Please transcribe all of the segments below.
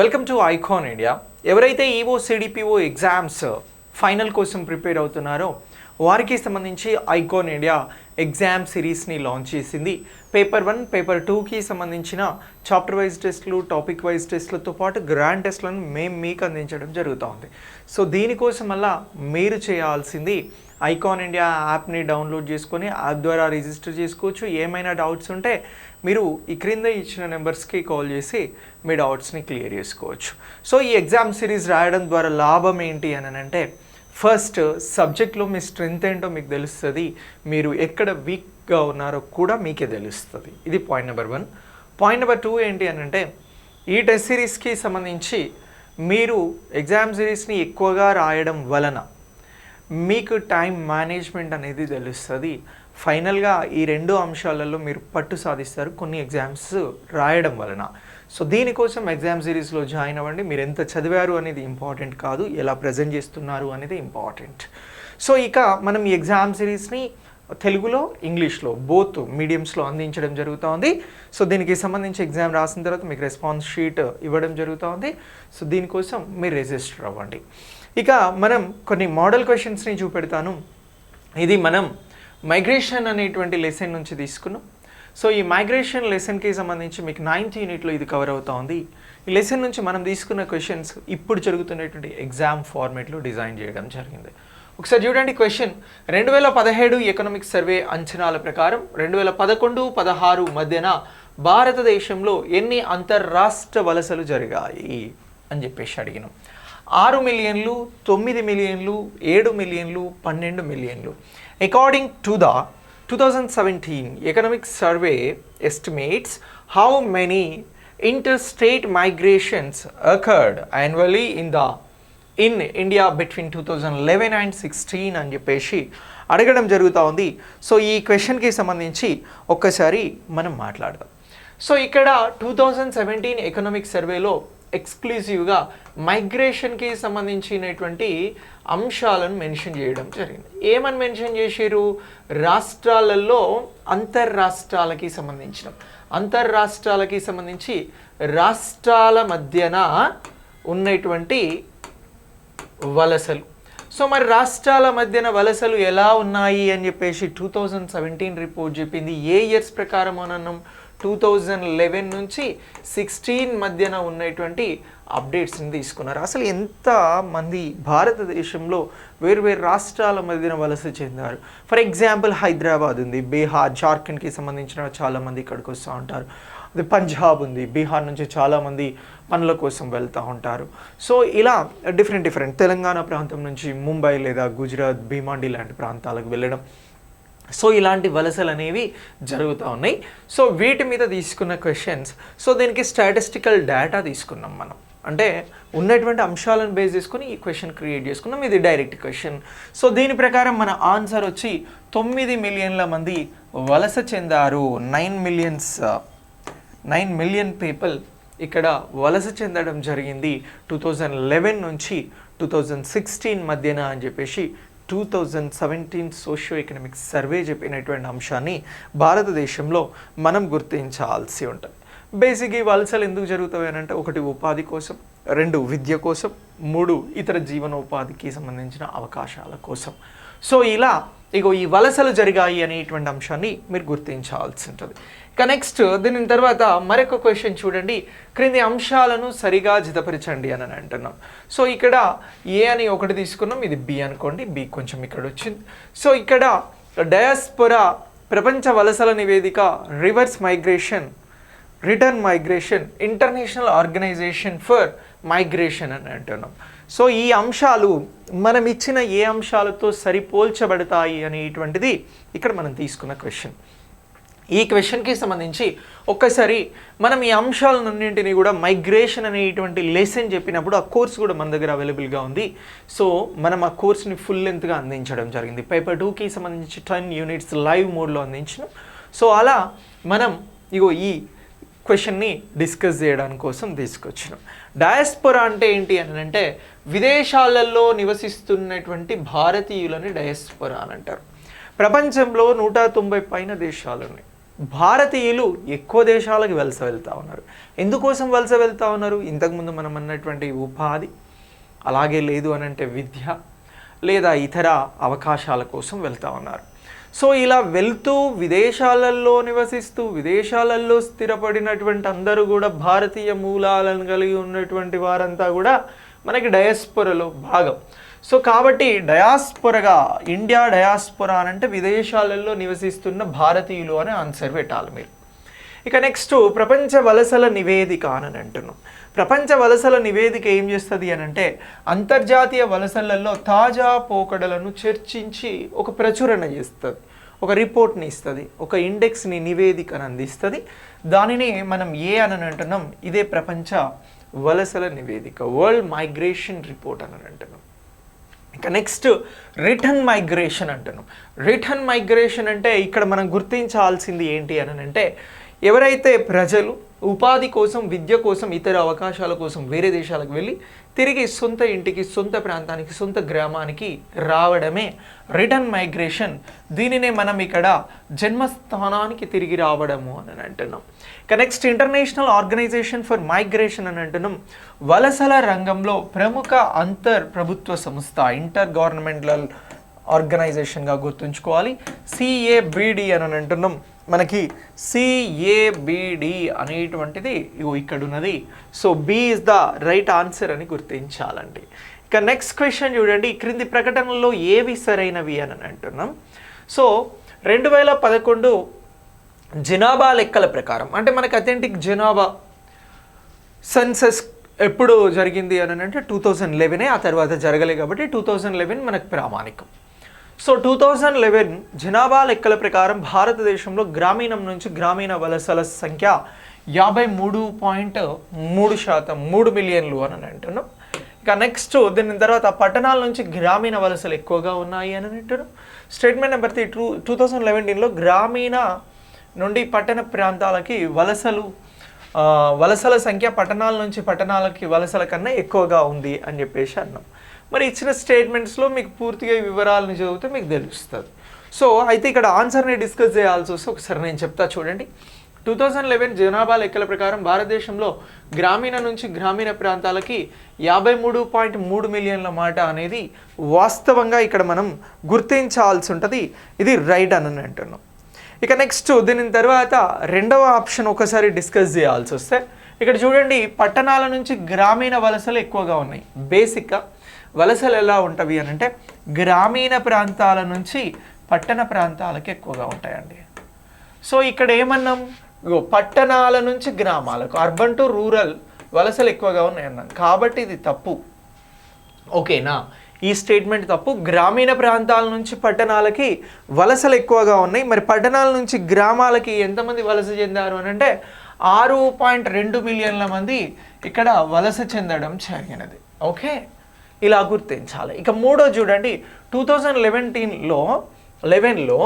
Welcome to icon India. ఎవరైతే EO CDPO exams final కోసం prepare అవుతున్నారో వారికి సంబంధించి ఐకాన్ ఇండియా ఎగ్జామ్ సిరీస్ని లాంచ్ చేసింది. పేపర్ 1, పేపర్ 2కి సంబంధించిన చాప్టర్ వైజ్ టెస్ట్లు, టాపిక్ వైజ్ టెస్ట్లతో పాటు గ్రాండ్ టెస్ట్లను మేము మీకు అందించడం జరుగుతుంది. సో దీనికోసం వల్ల మీరు చేయాల్సింది ఐకాన్ ఇండియా యాప్ని డౌన్లోడ్ చేసుకొని యాప్ ద్వారా రిజిస్టర్ చేసుకోవచ్చు. ఏమైనా డౌట్స్ ఉంటే మీరు ఈ క్రింద ఇచ్చిన నెంబర్స్కి కాల్ చేసి మీ డౌట్స్ని క్లియర్ చేసుకోవచ్చు. సో ఈ ఎగ్జామ్ సిరీస్ రాయడం ద్వారా లాభం ఏంటి అని అంటే, ఫస్ట్ సబ్జెక్ట్లో మీ స్ట్రెంగ్త్ ఏంటో మీకు తెలుస్తుంది, మీరు ఎక్కడ వీక్గా ఉన్నారో కూడా మీకే తెలుస్తుంది. ఇది పాయింట్ నెంబర్ 1. పాయింట్ నెంబర్ 2 ఏంటి అని అంటే, ఈ టెస్ట్ సిరీస్కి సంబంధించి మీరు ఎగ్జామ్ సిరీస్ని ఎక్కువగా రాయడం వలన మీకు టైం మేనేజ్మెంట్ అనేది తెలుస్తుంది. ఫైనల్గా ఈ 2 అంశాలలో మీరు పట్టు సాధిస్తారు కొన్ని ఎగ్జామ్స్ రాయడం వలన. సో దీనికోసం ఎగ్జామ్ సిరీస్లో జాయిన్ అవ్వండి. మీరు ఎంత చదివారు అనేది ఇంపార్టెంట్ కాదు, ఎలా ప్రజెంట్ చేస్తున్నారు అనేది ఇంపార్టెంట్. సో ఇక మనం ఈ ఎగ్జామ్ సిరీస్ని తెలుగులో, ఇంగ్లీష్లో బోత్ మీడియంస్లో అందించడం జరుగుతుంది. సో దీనికి సంబంధించి ఎగ్జామ్ రాసిన తర్వాత మీకు రెస్పాన్స్ షీట్ ఇవ్వడం జరుగుతుంది. సో దీనికోసం మీరు రిజిస్టర్ అవ్వండి. ఇక మనం కొన్ని మోడల్ క్వశ్చన్స్ని చూపెడతాను. ఇది మనం మైగ్రేషన్ అనేటువంటి లెసన్ నుంచి తీసుకున్నాం. సో ఈ మైగ్రేషన్ లెసన్కి సంబంధించి మీకు 9th యూనిట్లో ఇది కవర్ అవుతా ఉంది. ఈ లెసన్ నుంచి మనం తీసుకున్న క్వశ్చన్స్ ఇప్పుడు జరుగుతున్నటువంటి ఎగ్జామ్ ఫార్మేట్లో డిజైన్ చేయడం జరిగింది. ఒకసారి చూడండి క్వశ్చన్. 2017 ఎకనామిక్ సర్వే అంచనాల ప్రకారం 2011-16 మధ్యన భారతదేశంలో ఎన్ని అంతర్రాష్ట్ర వలసలు జరిగాయి అని చెప్పేసి అడిగినాం. 6 మిలియన్లు, 9 మిలియన్లు, 7 మిలియన్లు, 12 మిలియన్లు. According to the 2017 Economic Survey estimates how many interstate migrations occurred annually in India between 2011 and 16 అని చెప్పేసి అడగడం జరుగుతూ ఉంది. సో ఈ క్వశ్చన్కి సంబంధించి ఒక్కసారి మనం మాట్లాడదాం. సో ఇక్కడ 2017 ఎకనామిక్ సర్వేలో ఎక్స్క్లూజివ్గా మైగ్రేషన్కి సంబంధించినటువంటి అంశాలను మెన్షన్ చేయడం జరిగింది. ఏమని మెన్షన్ చేశారు? రాష్ట్రాలలో అంతర్రాష్ట్రాలకి సంబంధించి రాష్ట్రాల మధ్యన ఉన్నటువంటి వలసలు. సో మరి రాష్ట్రాల మధ్యన వలసలు ఎలా ఉన్నాయి అని చెప్పేసి 2017 రిపోర్ట్ చెప్పింది. ఏ ఇయర్స్ ప్రకారం అన్నాం? 2011 నుంచి 16 మధ్యన ఉన్నటువంటి అప్డేట్స్ని తీసుకున్నారు. అసలు ఎంతమంది భారతదేశంలో వేరు రాష్ట్రాల మధ్యన వలస చెందారు? ఫర్ ఎగ్జాంపుల్ హైదరాబాద్ ఉంది, బీహార్, జార్ఖండ్కి సంబంధించిన చాలామంది ఇక్కడికి వస్తూ ఉంటారు. అది పంజాబ్ ఉంది, బీహార్ నుంచి చాలామంది పనుల కోసం వెళ్తూ ఉంటారు. సో ఇలా డిఫరెంట్ తెలంగాణ ప్రాంతం నుంచి ముంబై లేదా గుజరాత్, భీమాండి లాంటి ప్రాంతాలకు వెళ్ళడం. సో ఇలాంటి వలసలు అనేవి జరుగుతూ ఉన్నాయి. సో వీటి మీద తీసుకున్న క్వశ్చన్స్. సో దీనికి స్టాటిస్టికల్ డేటా తీసుకున్నాం మనం, అంటే ఉన్నటువంటి అంశాలను బేస్ చేసుకుని ఈ క్వశ్చన్ క్రియేట్ చేసుకున్నాం. ఇది డైరెక్ట్ క్వశ్చన్. సో దీని ప్రకారం మన ఆన్సర్ వచ్చి 9 మిలియన్ల మంది వలస చెందారు. 9 మిలియన్ పీపుల్ ఇక్కడ వలస చెందడం జరిగింది 2011 నుంచి 2016 మధ్యన అని చెప్పేసి 2017 సోషియో ఎకనామిక్ సర్వే చెప్పినటువంటి అంశాన్ని భారతదేశంలో మనం గుర్తించాల్సి ఉంటుంది. బేసిక్ ఈ వలసలు ఎందుకు జరుగుతాయి అని అంటే, 1 ఉపాధి కోసం, 2 విద్య కోసం, 3 ఇతర జీవనోపాధికి సంబంధించిన అవకాశాల కోసం. సో ఇలా ఈ వలసలు జరిగాయి అనేటువంటి అంశాన్ని మీరు గుర్తించాల్సి ఉంటుంది. ఇక నెక్స్ట్ దీని తర్వాత మరొక క్వశ్చన్ చూడండి. క్రింది అంశాలను సరిగా జతపరచండి అని అంటున్నాం. సో ఇక్కడ ఏ అని ఒకటి తీసుకున్నాం, ఇది బి అనుకోండి, బి కొంచెం ఇక్కడ వచ్చింది. సో ఇక్కడ డయాస్పోరా, ప్రపంచ వలసల నివేదిక, reverse migration, return migration, international organization for migration అని అంటున్నాం. సో ఈ అంశాలు మనం ఇచ్చిన ఏ అంశాలతో సరిపోల్చబడతాయి అనేటువంటిది ఇక్కడ మనం తీసుకున్న క్వశ్చన్. ఈ క్వశ్చన్కి సంబంధించి ఒక్కసారి మనం ఈ అంశాలన్నింటినీ కూడా మైగ్రేషన్ అనేటువంటి లెసన్ చెప్పినప్పుడు ఆ కోర్స్ కూడా మన దగ్గర అవైలబుల్గా ఉంది. సో మనం ఆ కోర్స్ని ఫుల్ లెంత్గా అందించడం జరిగింది. పేపర్ 2కి సంబంధించి 10 యూనిట్స్ లైవ్ మోడ్లో అందించినాం. సో అలా మనం ఈ క్వశ్చన్ని డిస్కస్ చేయడానికి కోసం తీసుకొచ్చినాం. డయాస్పోరా అంటే ఏంటి అని అంటే, విదేశాలలో నివసిస్తున్నటువంటి భారతీయులని డయాస్పోరా అని అంటారు. ప్రపంచంలో 190 పైన దేశాలు ఉన్నాయి. భారతీయులు ఎక్కువ దేశాలకు వలస వెళ్తూ ఉన్నారు. ఎందుకోసం వలస వెళ్తూ ఉన్నారు? ఇంతకుముందు మనం అన్నటువంటి ఉపాధి, అలాగే లేదు అని అంటే విద్య లేదా ఇతర అవకాశాల కోసం వెళ్తూ ఉన్నారు. సో ఇలా వెళ్తూ విదేశాలలో నివసిస్తూ విదేశాలలో స్థిరపడినటువంటి అందరూ కూడా భారతీయ మూలాలను కలిగి ఉన్నటువంటి వారంతా కూడా మనకి డయాస్పోరాలో భాగం. సో కాబట్టి డయాస్పోరాగా, ఇండియా డయాస్పోరా అని అంటే విదేశాలలో నివసిస్తున్న భారతీయులు అని ఆన్సర్ పెట్టాలి మీరు. ఇక నెక్స్ట్ ప్రపంచ వలసల నివేదిక అని అంటున్నాం. ప్రపంచ వలసల నివేదిక ఏం చేస్తుంది అని అంటే అంతర్జాతీయ వలసలలో తాజా పోకడలను చర్చించి ఒక ప్రచురణ చేస్తుంది, ఒక రిపోర్ట్ని ఇస్తుంది, ఒక ఇండెక్స్ని, నివేదికను అందిస్తుంది. దానిని మనం అని అంటున్నాం. ఇదే ప్రపంచ వలసల నివేదిక, వరల్డ్ మైగ్రేషన్ రిపోర్ట్ అని అంటున్నాం. ఇక నెక్స్ట్ రిటర్న్ మైగ్రేషన్ అంటున్నాం. రిటర్న్ మైగ్రేషన్ అంటే ఇక్కడ మనం గుర్తించాల్సింది ఏంటి అని అంటే ఎవరైతే ప్రజలు ఉపాధి కోసం, విద్య కోసం, ఇతర అవకాశాల కోసం వేరే దేశాలకు వెళ్ళి తిరిగి సొంత ఇంటికి, సొంత ప్రాంతానికి, సొంత గ్రామానికి రావడమే రిటర్న్ మైగ్రేషన్. దీనినే మనం ఇక్కడ జన్మస్థానానికి తిరిగి రావడము అని అంటున్నాం. ఇక next international organization for migration అని అంటున్నాం. వలసల రంగంలో ప్రముఖ అంతర్ ప్రభుత్వ సంస్థ, ఇంటర్ గవర్నమెంటల్ ఆర్గనైజేషన్గా గుర్తుంచుకోవాలి. CABD అని అంటున్నాం. మనకి CABD అనేటువంటిది ఇక్కడ ఉన్నది. So B is the right answer అని గుర్తించాలండి. ఇక నెక్స్ట్ క్వశ్చన్ చూడండి. క్రింది ప్రకటనలో ఏవి సరైనవి అని అంటున్నాం. సో 2011 జనాభా లెక్కల ప్రకారం, అంటే మనకి అథెంటిక్ జనాభా సెన్సస్ ఎప్పుడు జరిగింది అని అంటే 2011, ఆ తర్వాత జరగలే కాబట్టి 2011 మనకు ప్రామాణికం. సో 2011 జనాభా లెక్కల ప్రకారం భారతదేశంలో గ్రామీణం నుంచి గ్రామీణ వలసల సంఖ్య 53.3%, 3 మిలియన్లు అని అంటున్నాం. ఇక నెక్స్ట్ దీని తర్వాత పట్టణాల నుంచి గ్రామీణ వలసలు ఎక్కువగా ఉన్నాయి అని అంటున్నాం. స్టేట్మెంట్ నెంబర్ 3, 2011లో గ్రామీణ నుండి పట్టణ ప్రాంతాలకి వలసల సంఖ్య పట్టణాల నుంచి పట్టణాలకి వలసల కన్నా ఎక్కువగా ఉంది అని చెప్పేసి అన్నాం. మరి ఇచ్చిన స్టేట్మెంట్స్లో మీకు పూర్తిగా వివరాలను చదివితే మీకు తెలుస్తుంది. సో అయితే ఇక్కడ ఆన్సర్ని డిస్కస్ చేయాల్సి వస్తే ఒకసారి నేను చెప్తా చూడండి. 2011 జనాభా లెక్కల ప్రకారం భారతదేశంలో గ్రామీణ నుంచి గ్రామీణ ప్రాంతాలకి 53.3 మిలియన్ల మాట అనేది వాస్తవంగా ఇక్కడ మనం గుర్తించాల్సి ఉంటుంది. ఇది రైట్ అని అంటున్నాం. ఇక నెక్స్ట్ దీని తర్వాత రెండవ ఆప్షన్ ఒకసారి డిస్కస్ చేయాల్సి వస్తే ఇక్కడ చూడండి, పట్టణాల నుంచి గ్రామీణ వలసలు ఎక్కువగా ఉన్నాయి. బేసిక్గా వలసలు ఎలా ఉంటవి అని అంటే గ్రామీణ ప్రాంతాల నుంచి పట్టణ ప్రాంతాలకు ఎక్కువగా ఉంటాయండి. సో ఇక్కడ ఏమన్నాం, పట్టణాల నుంచి గ్రామాలకు, అర్బన్ టు రూరల్ వలసలు ఎక్కువగా ఉన్నాయన్నాం. కాబట్టి ఇది తప్పు. ఓకేనా, ఈ స్టేట్మెంట్ తప్పు. గ్రామీణ ప్రాంతాల నుంచి పట్టణాలకి వలసలు ఎక్కువగా ఉన్నాయి. మరి పట్టణాల నుంచి గ్రామాలకి ఎంతమంది వలస చెందారు అని అంటే 6.2 మిలియన్ల మంది ఇక్కడ వలస చెందడం జరిగినది. ఓకే, ఇలా గుర్తించాలి. ఇక మూడో చూడండి, 2011లో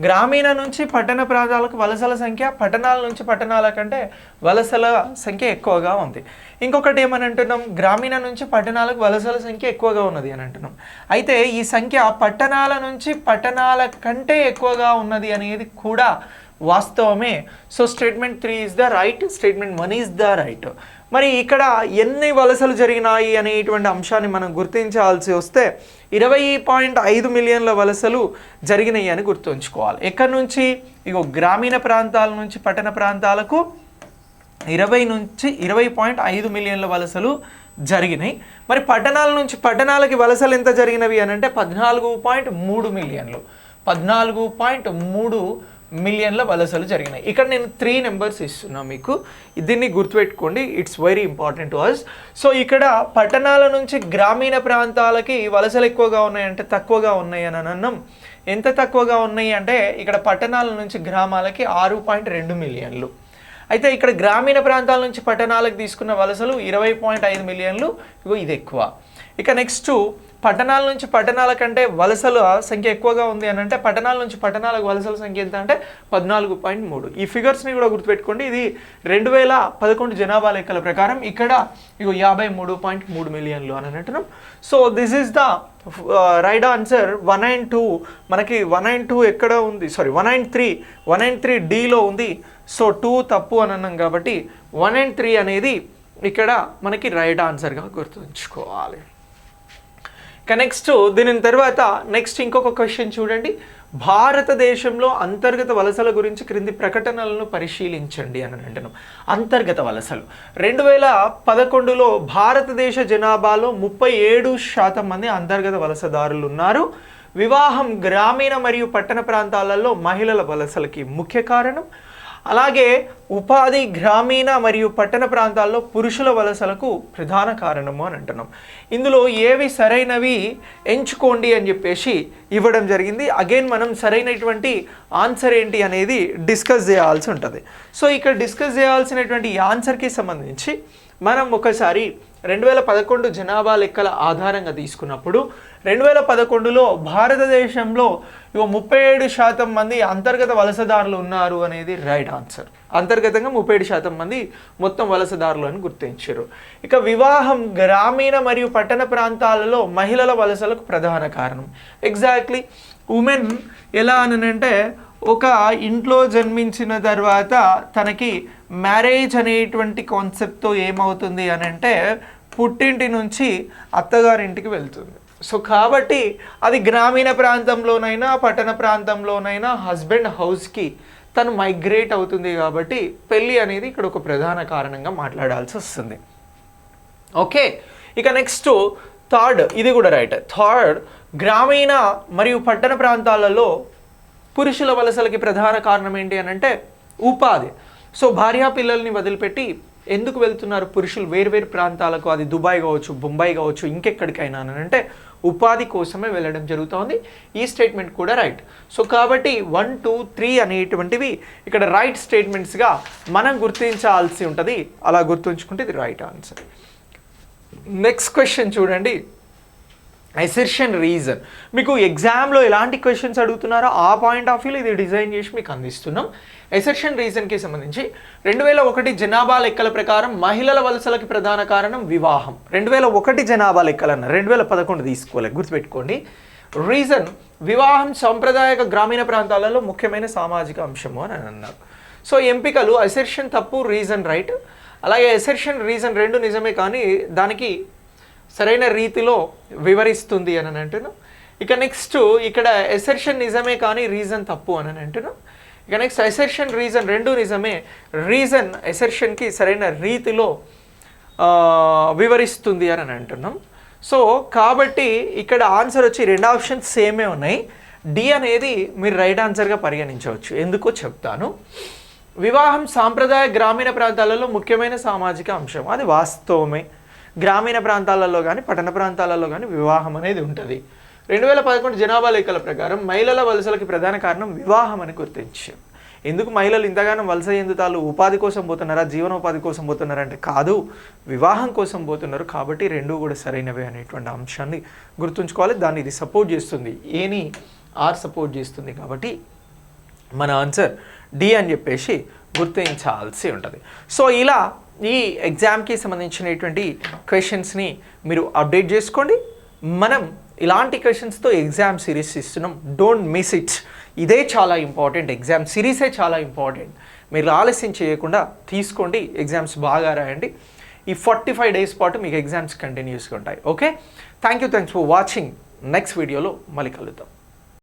గ్రామీణ నుంచి పట్టణ ప్రాంతాలకు వలసల సంఖ్య పట్టణాల నుంచి పట్టణాల కంటే వలసల సంఖ్య ఎక్కువగా ఉంది. ఇంకొకటి ఏమని అంటున్నాం, గ్రామీణ నుంచి పట్టణాలకు వలసల సంఖ్య ఎక్కువగా ఉన్నది అని అంటున్నాం. అయితే ఈ సంఖ్య పట్టణాల నుంచి పట్టణాల కంటే ఎక్కువగా ఉన్నది అనేది కూడా వాస్తవమే. So statement 3 is the right, statement 1 is the right. మరి ఇక్కడ ఎన్ని వలసలు జరిగినాయి అనేటువంటి అంశాన్ని మనం గుర్తించాల్సి వస్తే 20.5 మిలియన్ల వలసలు జరిగినాయి అని గుర్తుంచుకోవాలి. ఎక్కడి నుంచి, ఇగో గ్రామీణ ప్రాంతాల నుంచి పట్టణ ప్రాంతాలకు 20.5 మిలియన్ల వలసలు జరిగినాయి. మరి పట్టణాల నుంచి పట్టణాలకి వలసలు ఎంత జరిగినవి అని అంటే 14.3 మిలియన్లు, 14.3 మిలియన్ల వలసలు జరిగినాయి. ఇక్కడ నేను 3 నెంబర్స్ ఇస్తున్నా మీకు, దీన్ని గుర్తుపెట్టుకోండి, it's very important to us. So ఇక్కడ పట్టణాల నుంచి గ్రామీణ ప్రాంతాలకి వలసలు ఎక్కువగా ఉన్నాయంటే తక్కువగా ఉన్నాయి అని అన్నాం. ఎంత తక్కువగా ఉన్నాయి అంటే ఇక్కడ పట్టణాల నుంచి గ్రామాలకి 6.2 మిలియన్లు. అయితే ఇక్కడ గ్రామీణ ప్రాంతాల నుంచి పట్టణాలకు తీసుకున్న వలసలు 20.5 మిలియన్లు, ఇది ఎక్కువ. ఇక నెక్స్ట్ పట్టణాల నుంచి పట్టణాల కంటే వలసల సంఖ్య ఎక్కువగా ఉంది అని అంటే పట్టణాల నుంచి పట్టణాలకు వలసల సంఖ్య ఎంత అంటే 14.3. ఈ ఫిగర్స్ని కూడా గుర్తుపెట్టుకోండి. ఇది 2011 జనాభా లెక్కల ప్రకారం ఇక్కడ 53.3 మిలియన్లు అని అంటున్నాం. So this is the right answer. 1 and 2 మనకి 1 and 2 ఎక్కడ ఉంది, సారీ 1 and 3 డీలో ఉంది. సో 2 తప్పు అని అన్నాం కాబట్టి 1 and 3 అనేది ఇక్కడ మనకి రైట్ ఆన్సర్గా గుర్తుంచుకోవాలి. నెక్స్ట్ దీని తర్వాత నెక్స్ట్ ఇంకొక క్వశ్చన్ చూడండి. భారతదేశంలో అంతర్గత వలసల గురించి క్రింది ప్రకటనలను పరిశీలించండి అని అంటున్నాం. అంతర్గత వలసలు 2011లో భారతదేశ జనాభాలో 37% మంది అంతర్గత వలసదారులు ఉన్నారు. వివాహం గ్రామీణ మరియు పట్టణ ప్రాంతాలలో మహిళల వలసలకి ముఖ్య కారణం. అలాగే ఉపాధి గ్రామీణ మరియు పట్టణ ప్రాంతాల్లో పురుషుల వలసలకు ప్రధాన కారణము అని అంటున్నాం. ఇందులో ఏవి సరైనవి ఎంచుకోండి అని చెప్పేసి ఇవ్వడం జరిగింది. అగైన్ మనం సరైనటువంటి ఆన్సర్ ఏంటి అనేది డిస్కస్ చేయాల్సి ఉంటుంది. సో ఇక్కడ డిస్కస్ చేయాల్సినటువంటి ఈ ఆన్సర్కి సంబంధించి మనం ఒకసారి 2011 జనాభా లెక్కల ఆధారంగా తీసుకున్నప్పుడు 2011లో భారతదేశంలో 37% మంది అంతర్గత వలసదారులు ఉన్నారు అనేది రైట్ ఆన్సర్. అంతర్గతంగా 37% మంది మొత్తం వలసదారులు అని గుర్తించారు. ఇక వివాహం గ్రామీణ మరియు పట్టణ ప్రాంతాలలో మహిళల వలసలకు ప్రధాన కారణం. ఎగ్జాక్ట్లీ ఉమెన్ ఎలా అని అంటే ఒక ఇంట్లో జన్మించిన తర్వాత తనకి మ్యారేజ్ అనేటువంటి కాన్సెప్ట్తో ఏమవుతుంది అని అంటే పుట్టింటి నుంచి అత్తగారింటికి వెళ్తుంది. సో కాబట్టి అది గ్రామీణ ప్రాంతంలోనైనా పట్టణ ప్రాంతంలోనైనా హస్బెండ్ హౌస్కి తను మైగ్రేట్ అవుతుంది. కాబట్టి పెళ్ళి అనేది ఇక్కడ ఒక ప్రధాన కారణంగా మాట్లాడాల్సి వస్తుంది. ఓకే, ఇక నెక్స్ట్ థర్డ్, ఇది కూడా రైట్. థర్డ్, గ్రామీణ మరియు పట్టణ ప్రాంతాలలో పురుషుల వలసలకి ప్రధాన కారణం ఏంటి అని అంటే ఉపాధి. సో భార్యా పిల్లల్ని వదిలిపెట్టి ఎందుకు వెళ్తున్నారు పురుషులు వేర్వేరు ప్రాంతాలకు? అది దుబాయ్ కావచ్చు, బొంబాయి కావచ్చు, ఇంకెక్కడికైనా అని అంటే ఉపాధి కోసమే వెళ్ళడం జరుగుతుంది. ఈ స్టేట్మెంట్ కూడా రైట్. సో కాబట్టి 1, 2, 3 అనేటువంటివి ఇక్కడ రైట్ స్టేట్మెంట్స్గా మనం గుర్తించాల్సి ఉంటుంది. అలా గుర్తుంచుకుంటే ఇది రైట్ ఆన్సర్. నెక్స్ట్ క్వశ్చన్ చూడండి. Assertion reason. మీకు ఎగ్జామ్లో ఎలాంటి క్వశ్చన్స్ అడుగుతున్నారో ఆ పాయింట్ ఆఫ్ వ్యూలో ఇది డిజైన్ చేసి మీకు అందిస్తున్నాం. అసెర్షన్ రీజన్కి సంబంధించి 2001 జనాభా లెక్కల ప్రకారం మహిళల వలసలకి ప్రధాన కారణం వివాహం. 2001 జనాభా లెక్కలన్న 2011 తీసుకోవాలి, గుర్తుపెట్టుకోండి. రీజన్ వివాహం సాంప్రదాయక గ్రామీణ ప్రాంతాలలో ముఖ్యమైన సామాజిక అంశము అని అన్నారు. సో ఎంపికలు అసెర్షన్ తప్పు, రీజన్ రైట్. అలాగే అసెర్షన్ రీజన్ రెండు నిజమే కానీ దానికి సరైన రీతిలో వివరిస్తుంది అని అంటున్నాం. ఇక నెక్స్ట్ ఇక్కడ అసెర్షన్ నిజమే కానీ రీజన్ తప్పు అని అంటున్నాం. ఇక నెక్స్ట్ అసెర్షన్ రీజన్ రెండు నిజమే, రీజన్ అసెర్షన్కి సరైన రీతిలో వివరిస్తుంది అని అంటున్నాం. సో కాబట్టి ఇక్కడ ఆన్సర్ వచ్చి రెండు ఆప్షన్స్ సేమే ఉన్నాయి. డి అనేది మీరు రైట్ ఆన్సర్గా పరిగణించవచ్చు. ఎందుకో చెప్తాను. వివాహం సాంప్రదాయ గ్రామీణ ప్రాంతాలలో ముఖ్యమైన సామాజిక అంశం, అది వాస్తవమే. గ్రామీణ ప్రాంతాలలో కానీ పట్టణ ప్రాంతాలలో కానీ వివాహం అనేది ఉంటుంది. 2011 జనాభా లెక్కల ప్రకారం మహిళల వలసలకి ప్రధాన కారణం వివాహం అని గుర్తించారు. ఎందుకు మహిళలు ఇంతగానో వలస ఎందుతాలు? ఉపాధి కోసం పోతున్నారా, జీవనోపాధి కోసం పోతున్నారా అంటే కాదు, వివాహం కోసం పోతున్నారు. కాబట్టి రెండు కూడా సరైనవే అనేటువంటి అంశాన్ని గుర్తుంచుకోవాలి. దాన్ని ఇది సపోర్ట్ చేస్తుంది, ఏని ఆర్ సపోర్ట్ చేస్తుంది. కాబట్టి మన ఆన్సర్ డి అని చెప్పేసి గుర్తించాల్సి ఉంటుంది. సో ఇలా ఈ ఎగ్జామ్కి సంబంధించినటువంటి క్వశ్చన్స్ని మీరు అప్డేట్ చేసుకోండి. మనం ఇలాంటి క్వశ్చన్స్తో ఎగ్జామ్ సిరీస్ ఇస్తున్నాం, డోంట్ మిస్ ఇట్. ఇదే చాలా ఇంపార్టెంట్, ఎగ్జామ్ సిరీసే చాలా ఇంపార్టెంట్. మీరు ఆలస్యం చేయకుండా తీసుకోండి, ఎగ్జామ్స్ బాగా రాయండి. ఈ 45 డేస్ పాటు మీకు ఎగ్జామ్స్ కంటిన్యూస్గా ఉంటాయి. Okay, thanks for watching. Next వీడియోలో మళ్ళీ కలుద్దాం.